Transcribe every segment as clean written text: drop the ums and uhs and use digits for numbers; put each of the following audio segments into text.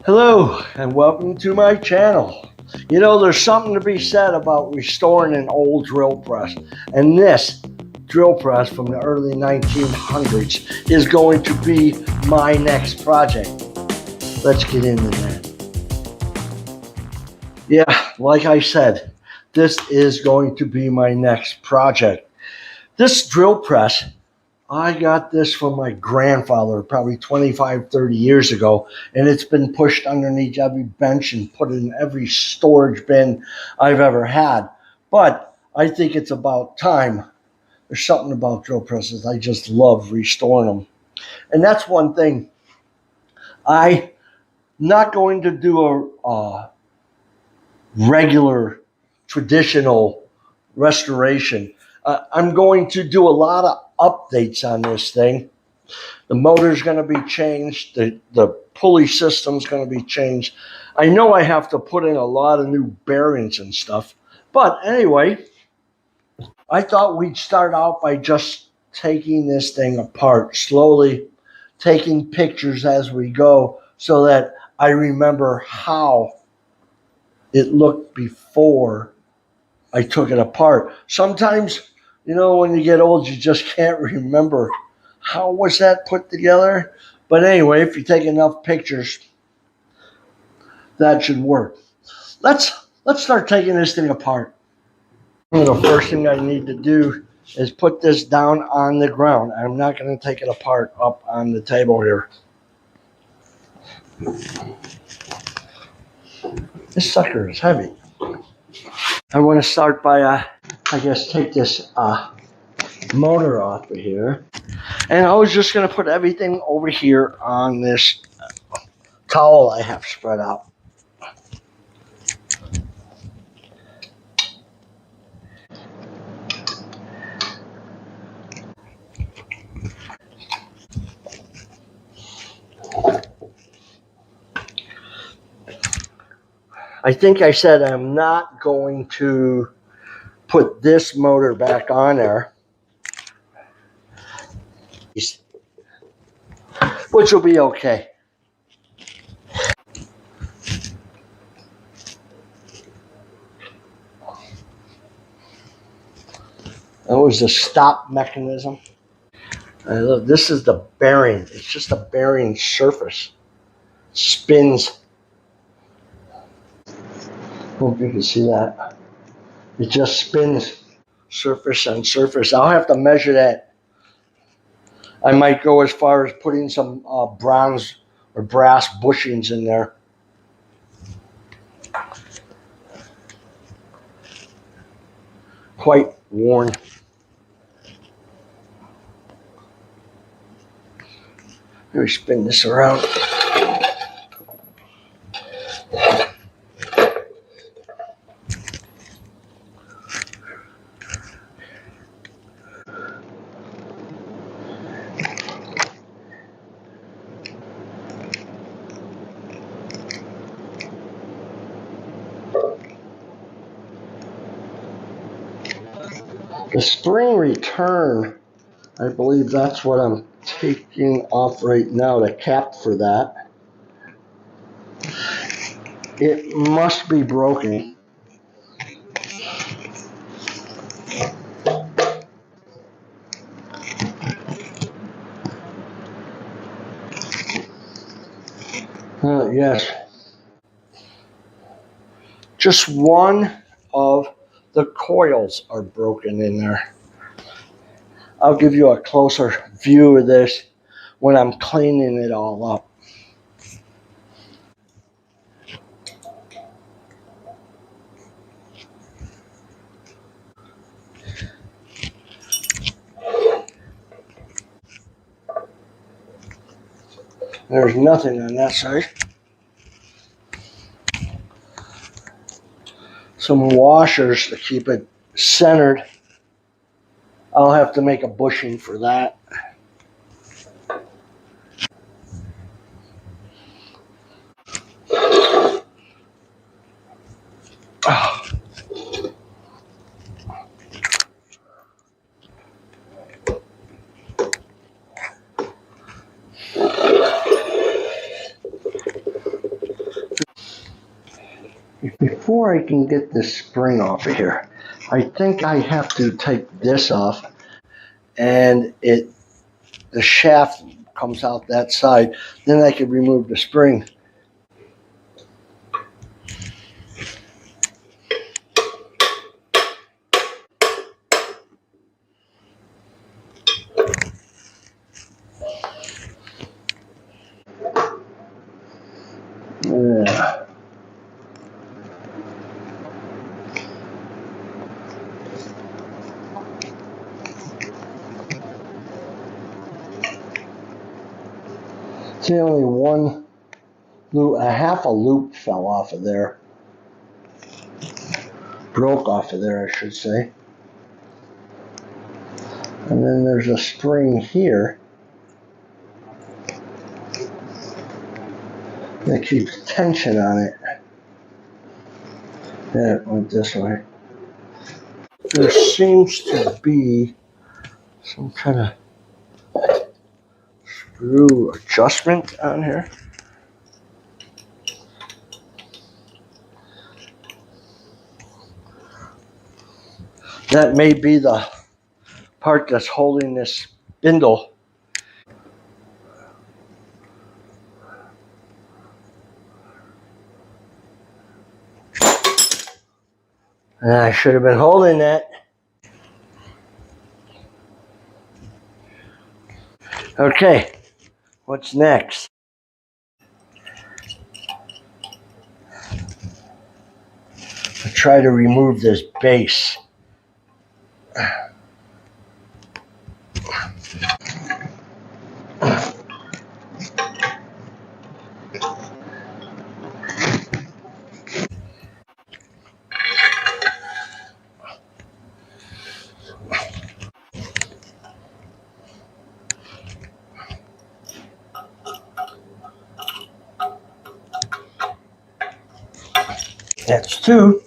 Hello and welcome to my channel. You know, there's something to be said about restoring an old drill press, and this drill press from the early 1900s is going to be my next project. Let's get into that. Yeah, like I said, this is going to be my next project. This drill press, I got this from my grandfather probably 25, 30 years ago, and it's been pushed underneath every bench and put in every storage bin I've ever had. But I think it's about time. There's something about drill presses. I just love restoring them. And that's one thing. I'm not going to do a regular, traditional restoration. I'm going to do a lot of updates on this thing. The motor's going to be changed. The pulley system's going to be changed. I know I have to put in a lot of new bearings and stuff. But anyway, I thought we'd start out by just taking this thing apart, slowly taking pictures as we go so that I remember how it looked before I took it apart. Sometimes, you know, when you get old, you just can't remember how was that put together. But anyway, if you take enough pictures, that should work. Let's start taking this thing apart. The first thing I need to do is put this down on the ground. I'm not going to take it apart up on the table here. This sucker is heavy. I want to start by, I guess, take this motor off of here. And I was just going to put everything over here on this towel I have spread out. I think I said I'm not going to put this motor back on there, which will be okay. That was the stop mechanism. Look, this is the bearing. It's just a bearing surface. Spins. Hope you can see that. It just spins surface on surface. I'll have to measure that. I might go as far as putting some bronze or brass bushings in there. Quite worn. Let me spin this around. The spring return, I believe that's what I'm taking off right now, the cap for that. It must be broken. Yes. Just one of the coils are broken in there. I'll give you a closer view of this when I'm cleaning it all up. There's nothing on that side. Some washers to keep it centered. I'll have to make a bushing for that. Before I can get this spring off of here, I think I have to take this off, and the shaft comes out that side. Then I can remove the spring. Yeah. See, only one loop, a half a loop fell off of there. Broke off of there, I should say. And then there's a spring here that keeps tension on it. Yeah, it went this way. There seems to be some kind of screw adjustment on here. That may be the part that's holding this spindle. And I should have been holding that. Okay, what's next? I try to remove this base. That's two.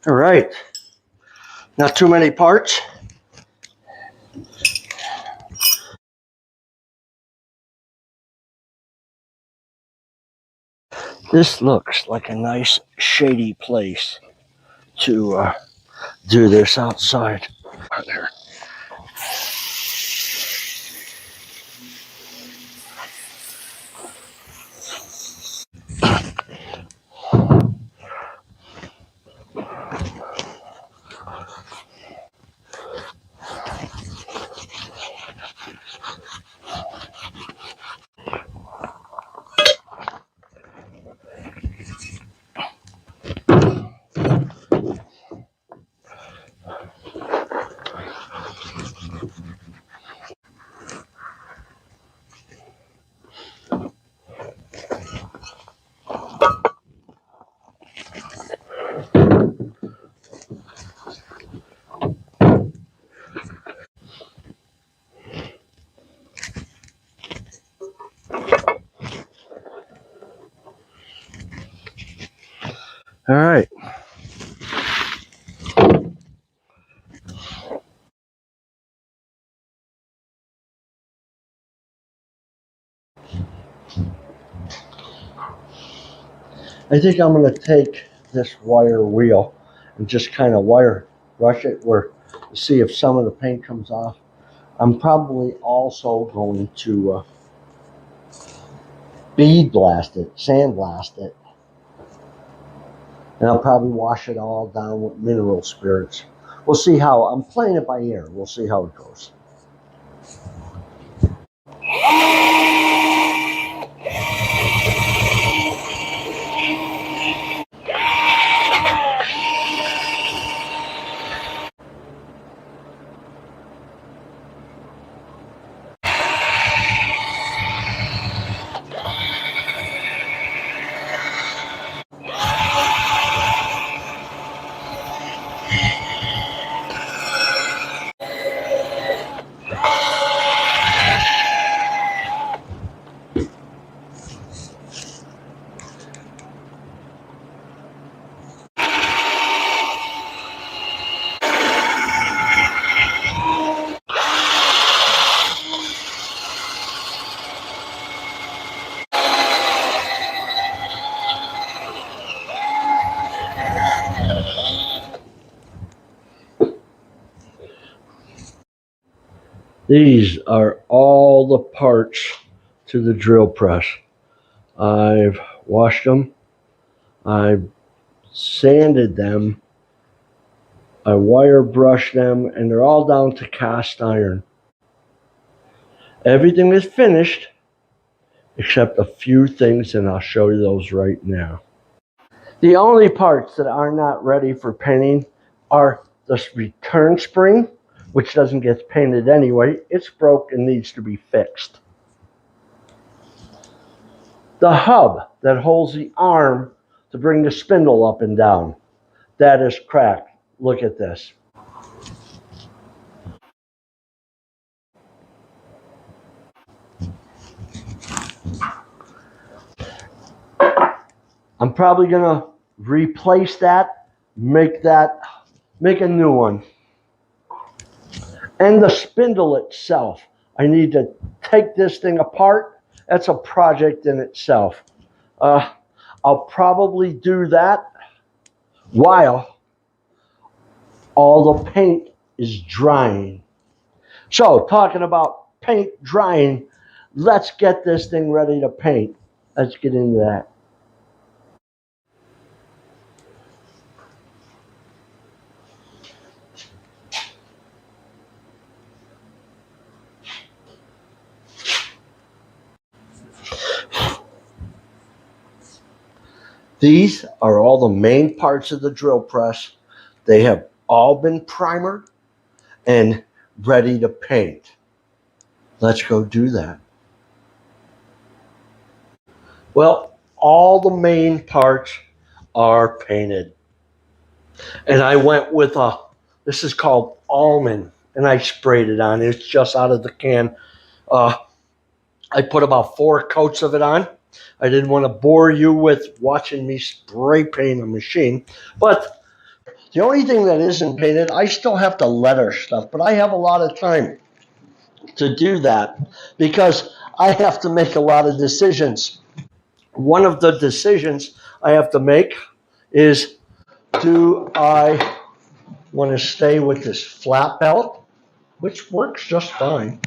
All right, not too many parts. This looks like a nice shady place to do this outside. There. All right. I think I'm going to take this wire wheel and just kind of wire brush it to see if some of the paint comes off. I'm probably also going to bead blast it, sandblast it, and I'll probably wash it all down with mineral spirits. We'll see how, I'm playing it by ear. We'll see how it goes. These are all the parts to the drill press. I've washed them, I've sanded them, I wire brushed them, and they're all down to cast iron. Everything is finished except a few things, and I'll show you those right now. The only parts that are not ready for painting are the return spring, which doesn't get painted anyway. It's broke and needs to be fixed. The hub that holds the arm to bring the spindle up and down, that is cracked. Look at this. I'm probably gonna replace that, make a new one. And the spindle itself, I need to take this thing apart. That's a project in itself. I'll probably do that while all the paint is drying. So, talking about paint drying, let's get this thing ready to paint. Let's get into that. These are all the main parts of the drill press. They have all been primered and ready to paint. Let's go do that. Well, all the main parts are painted. And I went with this is called almond, and I sprayed it on. It's just out of the can. I put about 4 coats of it on. I didn't want to bore you with watching me spray paint a machine. But the only thing that isn't painted, I still have to letter stuff, but I have a lot of time to do that because I have to make a lot of decisions. One of the decisions I have to make is, do I want to stay with this flat belt, which works just fine,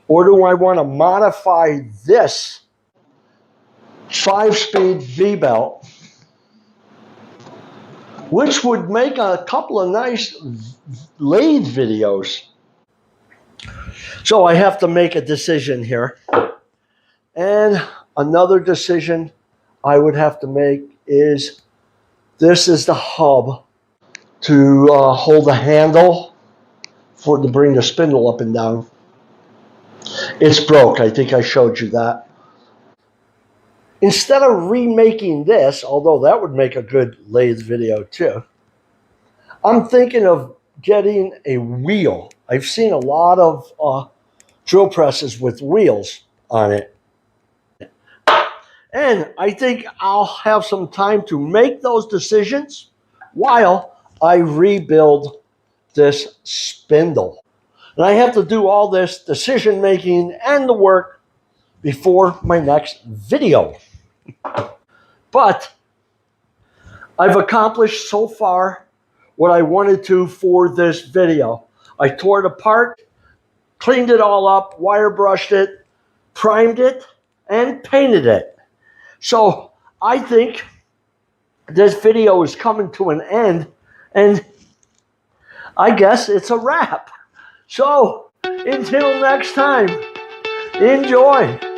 or do I want to modify this 5-speed V-belt, which would make a couple of nice lathe videos. So I have to make a decision here. And another decision I would have to make is, this is the hub to hold the handle to bring the spindle up and down. It's broke. I think I showed you that. Instead of remaking this, although that would make a good lathe video too, I'm thinking of getting a wheel. I've seen a lot of drill presses with wheels on it. And I think I'll have some time to make those decisions while I rebuild this spindle. And I have to do all this decision making and the work before my next video. But I've accomplished so far what I wanted to for this video. I tore it apart, cleaned it all up, wire brushed it, primed it, and painted it. So I think this video is coming to an end, and I guess it's a wrap. So until next time, enjoy.